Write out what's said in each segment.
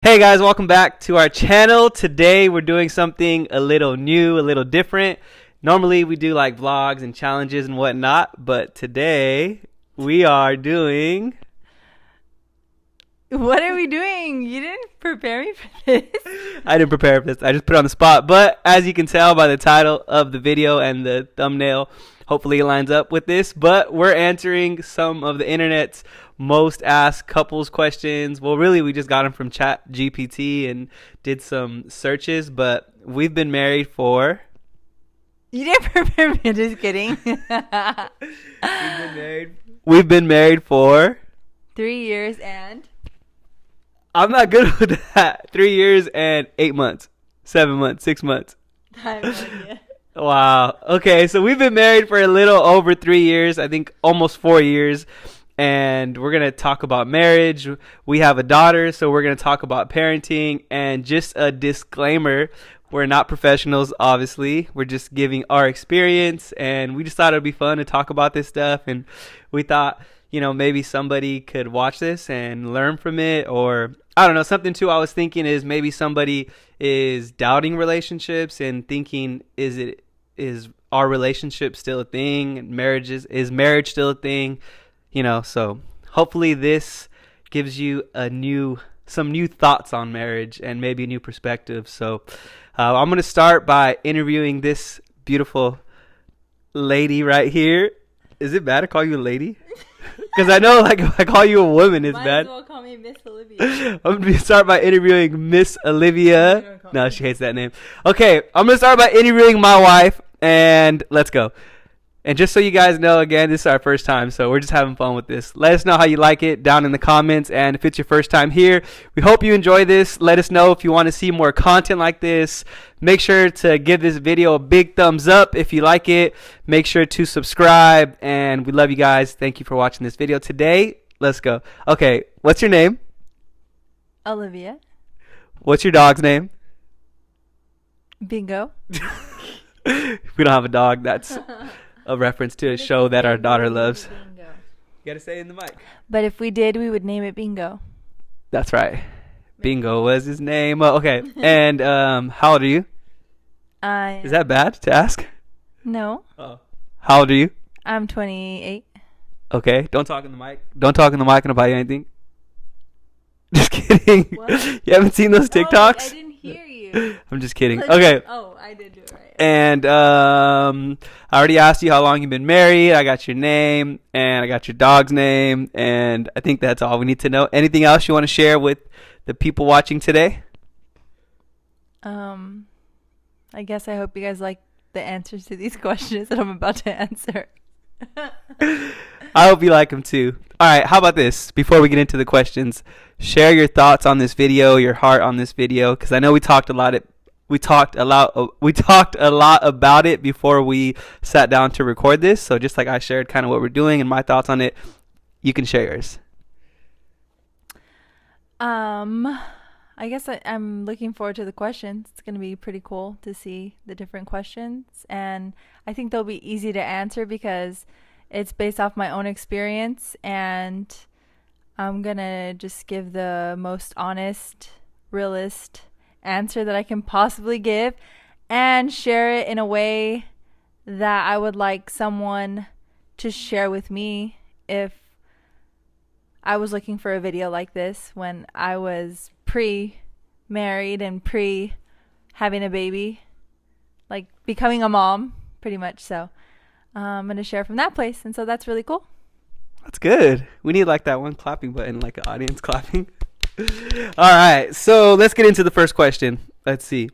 Hey guys, welcome back to our channel. Today we're doing something a little new, a little different. Normally we do like vlogs and challenges and whatnot, but today we are doing... What are we doing? You didn't prepare me for this. I didn't prepare for this. I just put it on the spot. But as you can tell by the title of the video and the thumbnail, hopefully it lines up with this. But we're answering some of the internet's most asked couples questions. Well, really, we just got them from Chat GPT and did some searches. But we've been married for... You didn't prepare me. Just kidding. We've been married for... 3 years and... I'm not good with that. 3 years and 8 months, 7 months, 6 months. I have no idea. Wow. Okay, so we've been married for a little over 3 years. I think almost 4 years. And we're going to talk about marriage. We have a daughter, so we're going to talk about parenting. And just a disclaimer, we're not professionals, obviously. We're just giving our experience. And we just thought it would be fun to talk about this stuff. And we thought, maybe somebody could watch this and learn from it, or I don't know, something too I was thinking is maybe somebody is doubting relationships and thinking, is our relationship still a thing? Is marriage still a thing? So hopefully this gives you some new thoughts on marriage and maybe a new perspective. So I'm going to start by interviewing this beautiful lady right here. Is it bad to call you a lady? Because I know, like, if I call you a woman, it's Might bad. as well call me Miss Olivia. I'm going to start by interviewing Miss Olivia. No, she hates that name. Okay, I'm going to start by interviewing my wife, and let's go. And just so you guys know, again, this is our first time, so we're just having fun with this. Let us know how you like it down in the comments, and if it's your first time here, we hope you enjoy this. Let us know if you want to see more content like this. Make sure to give this video a big thumbs up if you like it. Make sure to subscribe, and we love you guys. Thank you for watching this video today. Let's go. Okay, what's your name? Olivia. What's your dog's name? Bingo. We don't have a dog. That's a reference to a show that our daughter loves. Bingo. You gotta say it in the mic. But if we did, we would name it Bingo. That's right. Bingo was his name. Okay. And how old are you? Is that bad to ask? No. Oh. How old are you? I'm 28. Okay. Don't talk in the mic. Don't talk in the mic and I'll buy you anything. Just kidding. What? You haven't seen those Oh, TikToks? I didn't hear you. I'm just kidding. Okay. Oh, I did do it right. And I already asked you how long you've been married. I got your name and I got your dog's name, and I think that's all we need to know. Anything else you want to share with the people watching today? I guess I hope you guys like the answers to these questions that I'm about to answer. I hope you like them too. All right, how about this? Before we get into the questions, share your thoughts on this video, your heart on this video, because I know we talked a lot about it before we sat down to record this. So just like I shared kind of what we're doing and my thoughts on it, you can share yours. I guess I'm looking forward to the questions. It's going to be pretty cool to see the different questions, and I think they'll be easy to answer because it's based off my own experience, and I'm going to just give the most honest, realist answer that I can possibly give and share it in a way that I would like someone to share with me if I was looking for a video like this when I was pre-married and pre-having a baby, like becoming a mom, pretty much. So I'm going to share from that place, and so that's really cool. That's good. We need like that one clapping button, like an audience clapping. All right, so let's get into the first question. Let's see.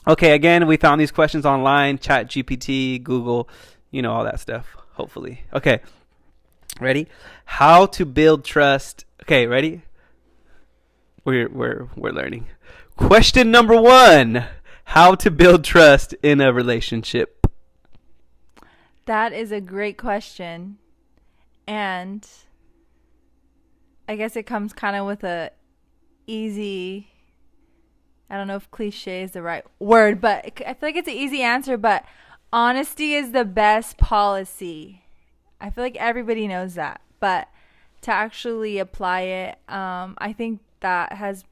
Okay, again, we found these questions online, Chat GPT, Google, all that stuff, hopefully. Okay, ready? How to build trust. Okay, ready? We're learning. Question number 1. How to build trust in a relationship. That is a great question. And I guess it comes kind of with a easy, I don't know if cliche is the right word, but I feel like it's an easy answer, but honesty is the best policy. I feel like everybody knows that, but to actually apply it, I think that has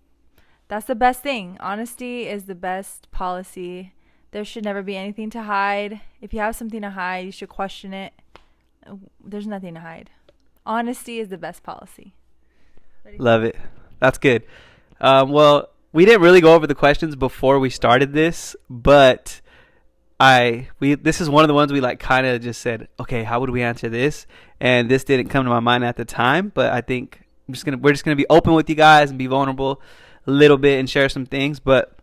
that's the best thing. Honesty is the best policy. There should never be anything to hide. If you have something to hide, you should question it. There's nothing to hide. Honesty is the best policy. Love it. That's good. Well, we didn't really go over the questions before we started this, but this is one of the ones we like kind of just said, okay, how would we answer this? And this didn't come to my mind at the time, but I think we're just gonna be open with you guys and be vulnerable a little bit and share some things. But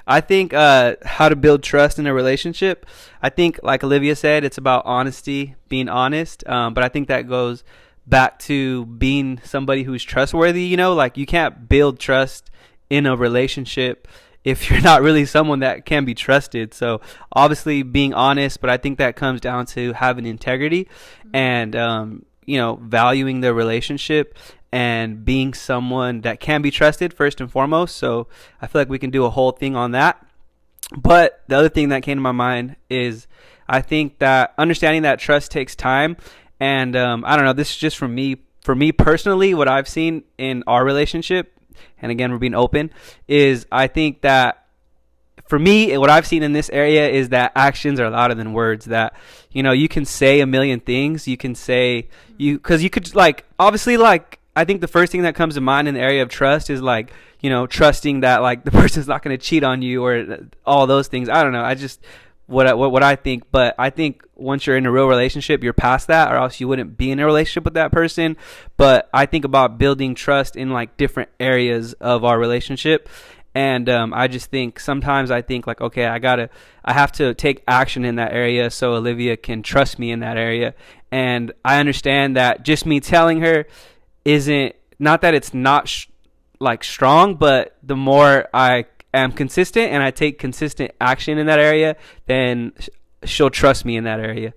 I think how to build trust in a relationship. I think, like Olivia said, it's about honesty, being honest. But I think that goes back to being somebody who's trustworthy. You know, like you can't build trust in a relationship if you're not really someone that can be trusted. So obviously being honest, but I think that comes down to having integrity and valuing the relationship and being someone that can be trusted first and foremost. So I feel like we can do a whole thing on that. But the other thing that came to my mind is I think that understanding that trust takes time. And I don't know, this is just for me personally, what I've seen in our relationship, and again, we're being open, is I think that for me, what I've seen in this area is that actions are louder than words. That, you can say a million things. You can say, because you could, like, obviously, like, I think the first thing that comes to mind in the area of trust is, like, trusting that, like, the person's not going to cheat on you or all those things. I don't know. I just, what I think. But I think once you're in a real relationship, you're past that, or else you wouldn't be in a relationship with that person. But I think about building trust in, like, different areas of our relationship. And I just think sometimes I think, like, okay, I have to take action in that area so Olivia can trust me in that area. And I understand that just me telling her isn't, not that it's not strong, but the more I am consistent and I take consistent action in that area, then she'll trust me in that area.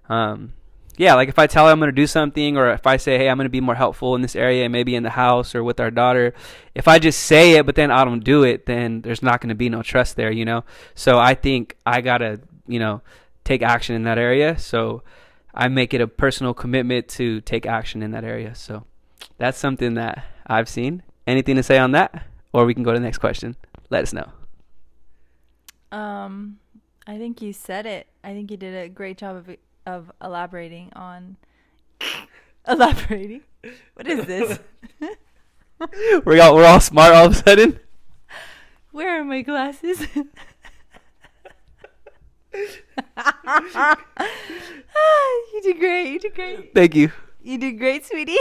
Like if I tell her I'm going to do something, or if I say, hey, I'm going to be more helpful in this area, maybe in the house or with our daughter, if I just say it, but then I don't do it, then there's not going to be no trust there, So I think I got to, take action in that area. So I make it a personal commitment to take action in that area. So that's something that I've seen. Anything to say on that? Or we can go to the next question. Let us know. I think you said it. I think you did a great job of elaborating on elaborating. What is this? We're all smart all of a sudden. Where are my glasses? You did great. Thank you. You did great, sweetie.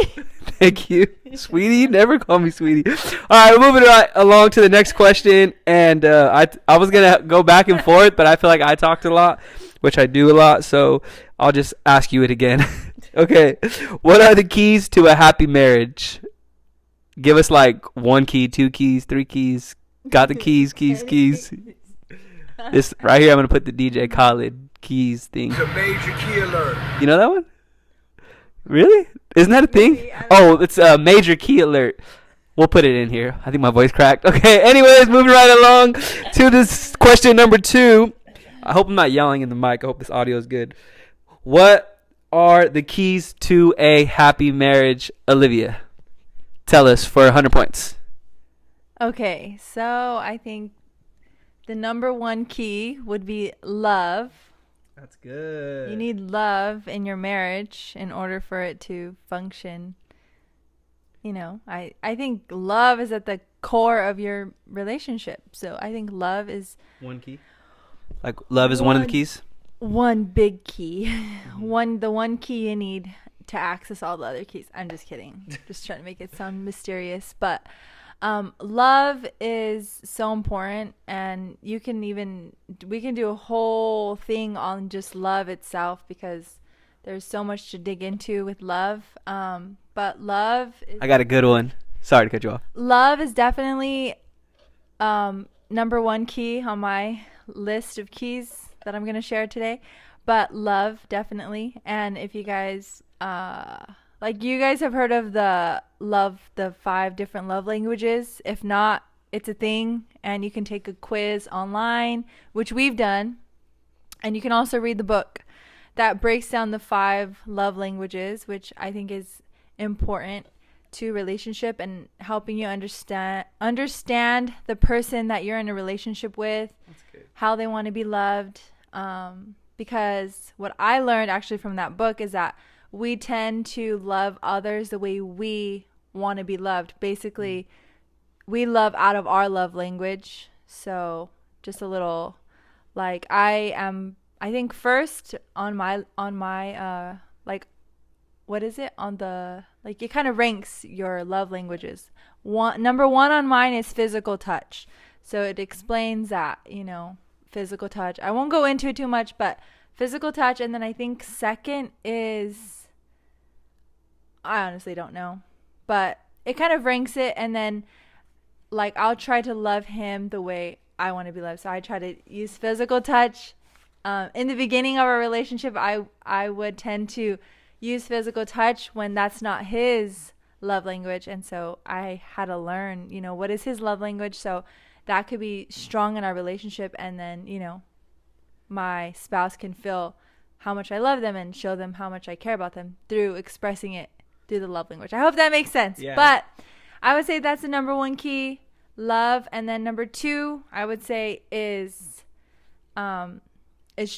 Thank you, sweetie. Never call me sweetie. All right, we're moving right along to the next question. And I was gonna go back and forth, but I feel like I talked a lot, which I do a lot. So I'll just ask you it again. Okay, what are the keys to a happy marriage? Give us like 1 key, 2 keys, 3 keys. Got the keys. This right here, I'm gonna put the DJ Khaled keys thing. It's a major key alert. You know that one? Really? Isn't that a thing? Oh, it's a major key alert. We'll put it in here. I think my voice cracked. Okay, anyways, moving right along to this question number 2. I hope I'm not yelling in the mic. I hope this audio is good. What are the keys to a happy marriage, Olivia? Tell us for 100 points. Okay, so I think the number 1 key would be love. That's good. You need love in your marriage in order for it to function. I think love is at the core of your relationship. So I think love is 1 key. Like love is one of the keys? One big key. The one key you need to access all the other keys. I'm just kidding. Just trying to make it sound mysterious. But love is so important, and we can do a whole thing on just love itself, because there's so much to dig into with love. But love is, I got a good one. Sorry to cut you off. Love is definitely number 1 key on my list of keys that I'm going to share today. But love, definitely. And if you guys you guys have heard of the 5 different love languages. If not, it's a thing, and you can take a quiz online, which we've done. And you can also read the book that breaks down the 5 love languages, which I think is important to relationship and helping you understand the person that you're in a relationship with, how they want to be loved. Because what I learned actually from that book is that we tend to love others the way we want to be loved. Basically, we love out of our love language. So just a little, like, I think first on my like, what is it on the, like, it kind of ranks your love languages. Number one on mine is physical touch. So it explains that, physical touch. I won't go into it too much, but physical touch. And then I think second is, I honestly don't know, but it kind of ranks it. And then, like, I'll try to love him the way I want to be loved. So I try to use physical touch. In the beginning of our relationship, I would tend to use physical touch when that's not his love language. And so I had to learn, what is his love language, so that could be strong in our relationship. And then, my spouse can feel how much I love them and show them how much I care about them through expressing it through the love language. I hope that makes sense. Yeah. But I would say that's the number one key, love. And then number two, I would say is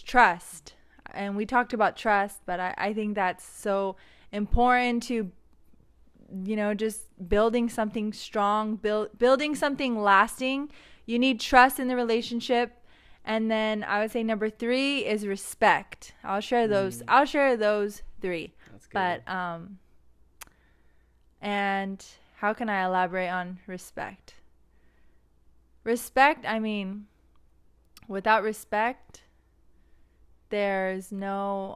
trust. And we talked about trust, but I think that's so important to, just building something strong, building something lasting. You need trust in the relationship. And then I would say number three is respect. I'll share those three. That's good. But and how can I elaborate on respect? Respect, I mean, without respect, there's no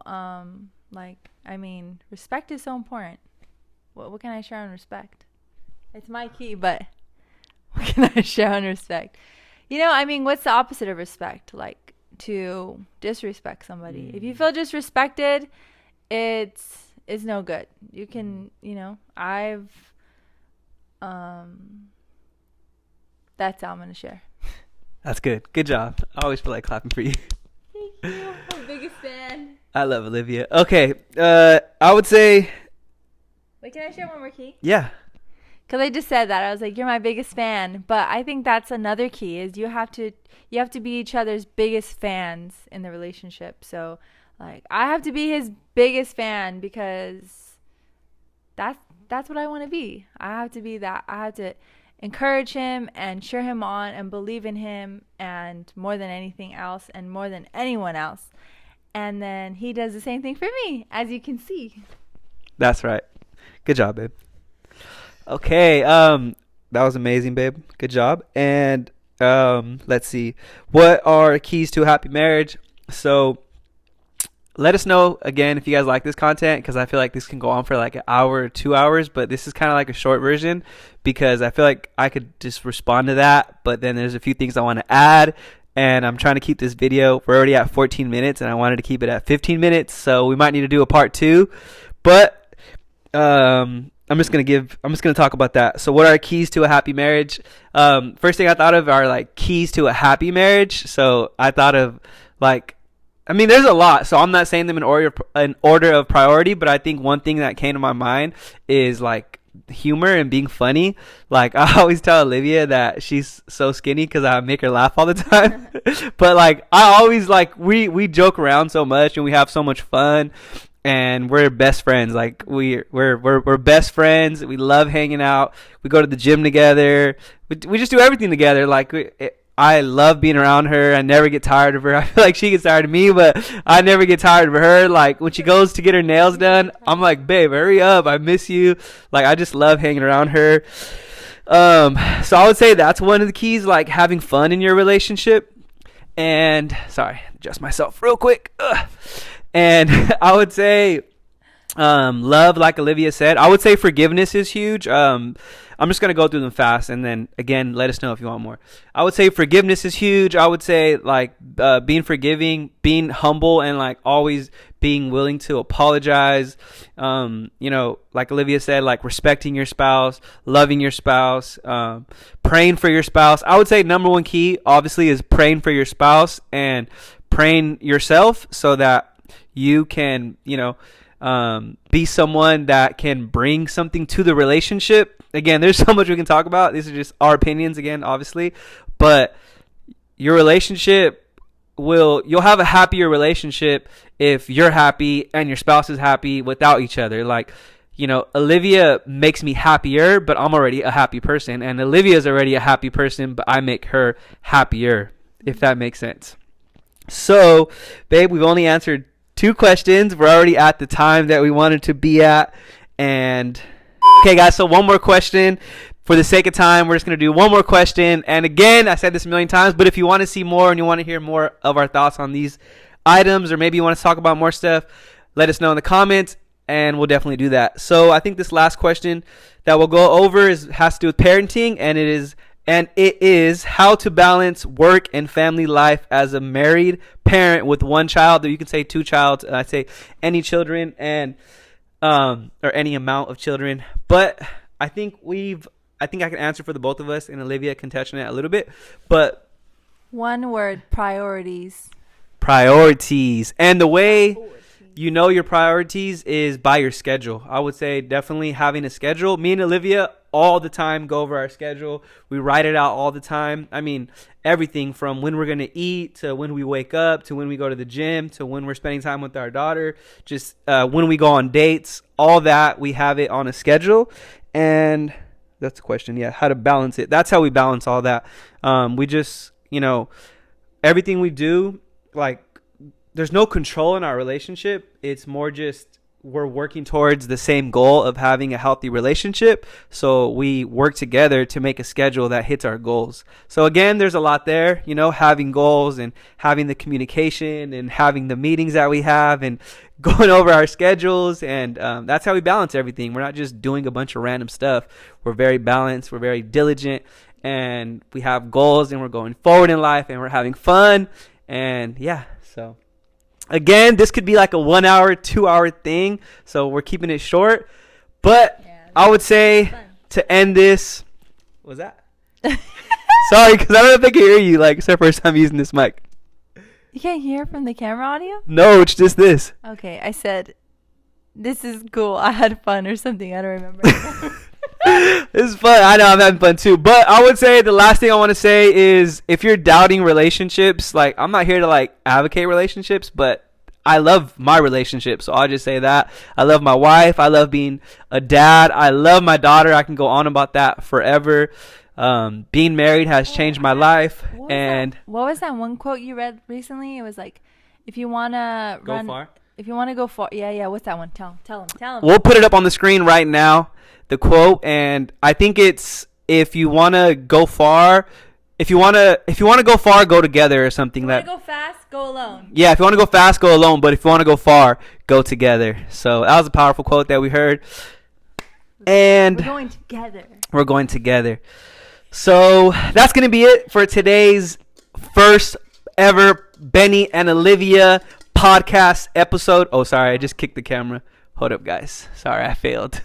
respect is so important. What can I share on respect? It's my key, but what can I share on respect? What's the opposite of respect? Like, to disrespect somebody. If you feel disrespected, it's no good. You can, that's how I'm going to share. That's good. Good job. I always feel like clapping for you. Thank you. I'm the biggest fan. I love Olivia. Okay. I would say. Wait, can I share one more key? Yeah. Because I just said that. I was like, you're my biggest fan. But I think that's another key, is you have to be each other's biggest fans in the relationship. So, like, I have to be his biggest fan because that's what I want to be. I have to be that. I have to encourage him and cheer him on and believe in him, and more than anything else and more than anyone else. And then he does the same thing for me, as you can see. That's right. Good job, babe. Okay, that was amazing, babe. Good job. And let's see. What are keys to a happy marriage? So let us know, again, if you guys like this content, because I feel like this can go on for like an hour or 2 hours, but this is kind of like a short version because I feel like I could just respond to that, but then there's a few things I want to add, and I'm trying to keep this video, we're already at 14 minutes, and I wanted to keep it at 15 minutes, so we might need to do a part 2, but I'm just gonna talk about that. So what are keys to a happy marriage? First thing I thought of are like keys to a happy marriage. So I thought of there's a lot. So I'm not saying them in order of priority, but I think one thing that came to my mind is like humor and being funny. Like, I always tell Olivia that she's so skinny because I make her laugh all the time. But like, I always like, we joke around so much and we have so much fun. And we're best friends. Like, we're best friends. We love hanging out. We go to the gym together. We just do everything together. Like, I love being around her. I never get tired of her. I feel like she gets tired of me, but I never get tired of her. Like, when she goes to get her nails done, I'm like, babe, hurry up. I miss you. Like, I just love hanging around her. So I would say that's one of the keys, like having fun in your relationship. And sorry, adjust myself real quick. And I would say love, like Olivia said. I would say forgiveness is huge. I'm just going to go through them fast, and then, again, let us know if you want more. I would say forgiveness is huge. I would say, like, being forgiving, being humble, and, like, always being willing to apologize. Like Olivia said, like, respecting your spouse, loving your spouse, praying for your spouse. I would say number one key, obviously, is praying for your spouse and praying yourself so that you can, be someone that can bring something to the relationship. Again, there's so much we can talk about. These are just our opinions again, obviously, but your relationship you'll have a happier relationship if you're happy and your spouse is happy without each other. Like, Olivia makes me happier, but I'm already a happy person, and Olivia's already a happy person, but I make her happier, if that makes sense. So, babe, we've only answered 2 questions. We're already at the time that we wanted to be at. And okay, guys, so one more question. For the sake of time, we're just going to do one more question. And again, I said this a million times, but if you want to see more and you want to hear more of our thoughts on these items, or maybe you want to talk about more stuff, let us know in the comments, and we'll definitely do that. So I think this last question that we'll go over has to do with parenting, and it is how to balance work and family life as a married parent with 1 child, or you can say 2 child. I say any children and or any amount of children. But I think I can answer for the both of us, and Olivia can touch on it a little bit. But one word: priorities. Priorities. And the way you know your priorities is by your schedule. I would say definitely having a schedule. Me and Olivia all the time go over our schedule. We write it out all the time. I mean, everything from when we're going to eat to when we wake up to when we go to the gym to when we're spending time with our daughter, just when we go on dates, all that, we have it on a schedule. And that's the question. Yeah, how to balance it. That's how we balance all that. We just, everything we do, like, there's no control in our relationship. It's more just we're working towards the same goal of having a healthy relationship. So we work together to make a schedule that hits our goals. So again, there's a lot there, having goals and having the communication and having the meetings that we have and going over our schedules. And that's how we balance everything. We're not just doing a bunch of random stuff. We're very balanced. We're very diligent, and we have goals, and we're going forward in life, and we're having fun. And yeah, so again, this could be like a 1 hour, 2 hour thing. So we're keeping it short. But yeah, I would say to end this, what was that? Sorry, because I don't know if I can hear you. Like, it's our first time using this mic. You can't hear from the camera audio? No, it's just this. Okay, I said, this is cool. I had fun or something. I don't remember. This is fun. I know I'm having fun too. But I would say the last thing I want to say is if you're doubting relationships, like, I'm not here to like advocate relationships, but I love my relationship. So I'll just say that. I love my wife. I love being a dad. I love my daughter. I can go on about that forever. Being married has changed my life. What was that one quote you read recently? It was like, if you want to go far. If you want to go far. Yeah. What's that one? Tell him. We'll put it up on the screen right now, the quote. And I think it's, if you want to go far, if you want to go far, go together, or something. If you want to go fast, go alone. Yeah, if you want to go fast, go alone. But if you want to go far, go together. So that was a powerful quote that we heard. And we're going together. So that's going to be it for today's first ever Benny and Olivia podcast episode. Oh, sorry, I just kicked the camera. Hold up, guys. Sorry, I failed.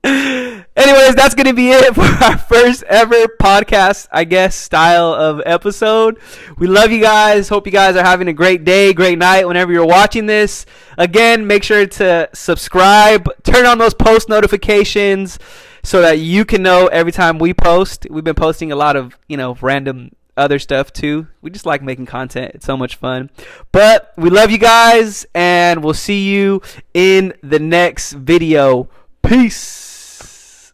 Anyways, that's going to be it for our first ever podcast, I guess, style of episode. We love you guys. Hope you guys are having a great day, great night whenever you're watching this. Again, make sure to subscribe, turn on those post notifications so that you can know every time we post. We've been posting a lot of, random other stuff too. We just like making content. It's so much fun. But we love you guys, and we'll see you in the next video. Peace.